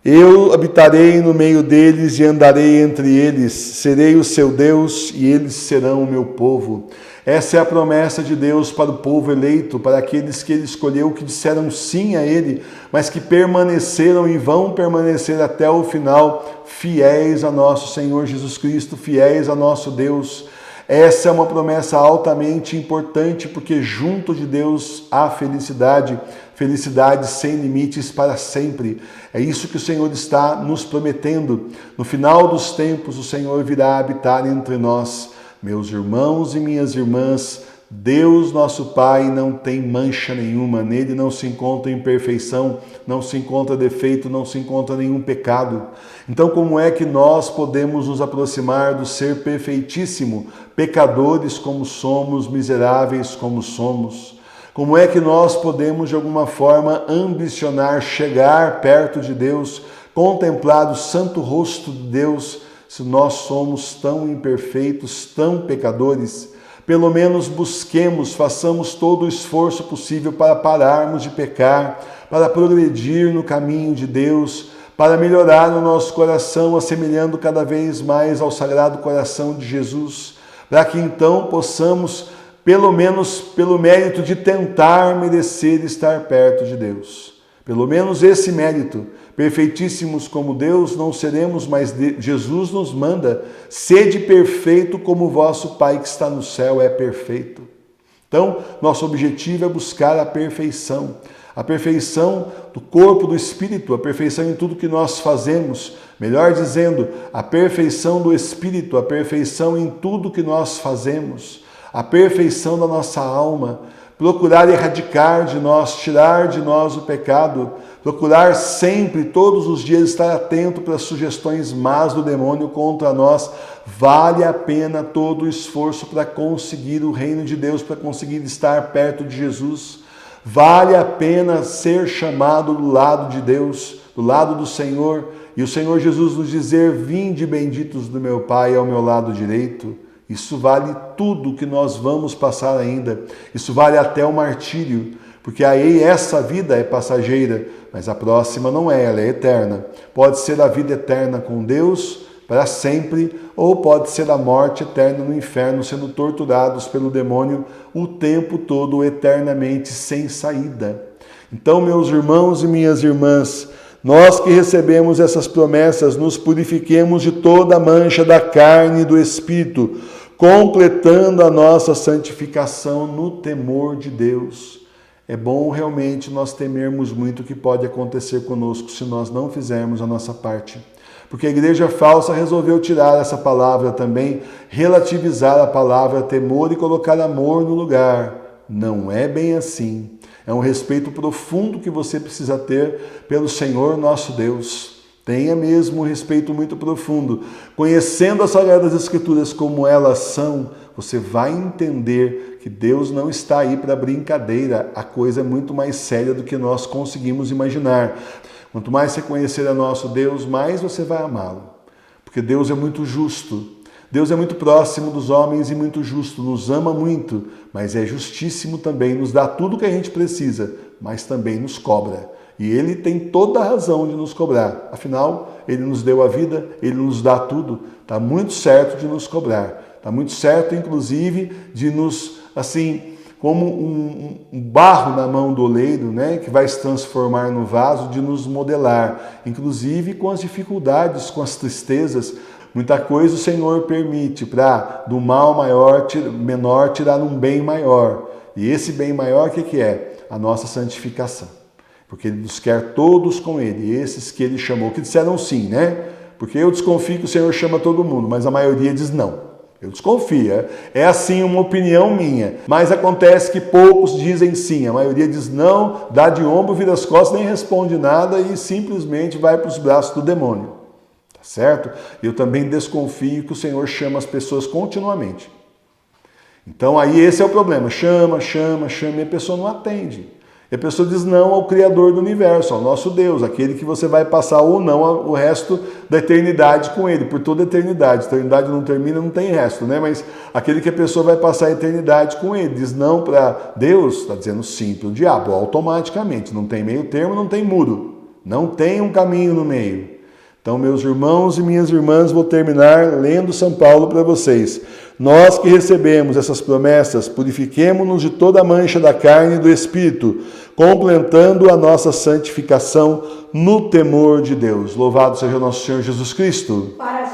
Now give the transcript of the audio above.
Eu habitarei no meio deles e andarei entre eles, serei o seu Deus e eles serão o meu povo. Essa é a promessa de Deus para o povo eleito, para aqueles que ele escolheu, que disseram sim a ele, mas que permaneceram e vão permanecer até o final, fiéis a nosso Senhor Jesus Cristo, fiéis a nosso Deus. Essa é uma promessa altamente importante, porque junto de Deus há felicidade, felicidade sem limites para sempre. É isso que o Senhor está nos prometendo. No final dos tempos, o Senhor virá habitar entre nós. Meus irmãos e minhas irmãs, Deus nosso Pai não tem mancha nenhuma, nele não se encontra imperfeição, não se encontra defeito, não se encontra nenhum pecado. Então, como é que nós podemos nos aproximar do ser perfeitíssimo, pecadores como somos, miseráveis como somos? Como é que nós podemos, de alguma forma, ambicionar, chegar perto de Deus, contemplar o santo rosto de Deus, se nós somos tão imperfeitos, tão pecadores? Pelo menos busquemos, façamos todo o esforço possível para pararmos de pecar, para progredir no caminho de Deus, para melhorar o nosso coração, assemelhando cada vez mais ao Sagrado Coração de Jesus, para que então possamos, pelo menos pelo mérito de tentar merecer estar perto de Deus. Pelo menos esse mérito. Perfeitíssimos como Deus não seremos, mas Jesus nos manda: sede perfeito como o vosso Pai que está no céu é perfeito. Então, nosso objetivo é buscar a perfeição do corpo, do espírito, a perfeição em tudo que nós fazemos. Melhor dizendo, a perfeição do espírito, a perfeição em tudo que nós fazemos, a perfeição da nossa alma. Procurar erradicar de nós, tirar de nós o pecado, procurar sempre, todos os dias, estar atento para as sugestões más do demônio contra nós. Vale a pena todo o esforço para conseguir o reino de Deus, para conseguir estar perto de Jesus. Vale a pena ser chamado do lado de Deus, do lado do Senhor, e o Senhor Jesus nos dizer: vinde benditos do meu Pai ao meu lado direito. Isso vale tudo que nós vamos passar ainda. Isso vale até o martírio, porque aí essa vida é passageira, mas a próxima não é, ela é eterna. Pode ser a vida eterna com Deus para sempre, ou pode ser a morte eterna no inferno, sendo torturados pelo demônio o tempo todo, eternamente, sem saída. Então, meus irmãos e minhas irmãs, nós que recebemos essas promessas, nos purifiquemos de toda a mancha da carne e do espírito, completando a nossa santificação no temor de Deus. É bom realmente nós temermos muito o que pode acontecer conosco se nós não fizermos a nossa parte. Porque a igreja falsa resolveu tirar essa palavra também, relativizar a palavra temor e colocar amor no lugar. Não é bem assim. É um respeito profundo que você precisa ter pelo Senhor nosso Deus. Tenha mesmo um respeito muito profundo. Conhecendo as Sagradas Escrituras como elas são, você vai entender que Deus não está aí para brincadeira. A coisa é muito mais séria do que nós conseguimos imaginar. Quanto mais você conhecer a nosso Deus, mais você vai amá-lo. Porque Deus é muito justo. Deus é muito próximo dos homens e muito justo. Nos ama muito, mas é justíssimo também. Nos dá tudo o que a gente precisa, mas também nos cobra. E Ele tem toda a razão de nos cobrar. Afinal, Ele nos deu a vida, Ele nos dá tudo. Está muito certo de nos cobrar. Está muito certo, inclusive, de nos, assim, como um barro na mão do oleiro, né, que vai se transformar no vaso, de nos modelar. Inclusive com as dificuldades, com as tristezas. Muita coisa o Senhor permite para do mal menor tirar um bem maior. E esse bem maior, o que é? A nossa santificação. Porque Ele nos quer todos com Ele, esses que Ele chamou, que disseram sim, né? Porque eu desconfio que o Senhor chama todo mundo, mas a maioria diz não. Eu desconfio, é assim uma opinião minha. Mas acontece que poucos dizem sim, a maioria diz não, dá de ombro, vira as costas, nem responde nada e simplesmente vai para os braços do demônio. Tá certo? Eu também desconfio que o Senhor chama as pessoas continuamente. Então aí esse é o problema, chama, e a pessoa não atende. E a pessoa diz não ao Criador do universo, ao nosso Deus, aquele que você vai passar ou não o resto da eternidade com Ele, por toda a eternidade. A eternidade não termina, não tem resto, né? Mas aquele que a pessoa vai passar a eternidade com Ele, diz não para Deus, está dizendo sim para o diabo, automaticamente. Não tem meio termo, não tem muro. Não tem um caminho no meio. Então, meus irmãos e minhas irmãs, vou terminar lendo São Paulo para vocês. Nós que recebemos essas promessas, purifiquemo-nos de toda mancha da carne e do Espírito, completando a nossa santificação no temor de Deus. Louvado seja o nosso Senhor Jesus Cristo. Para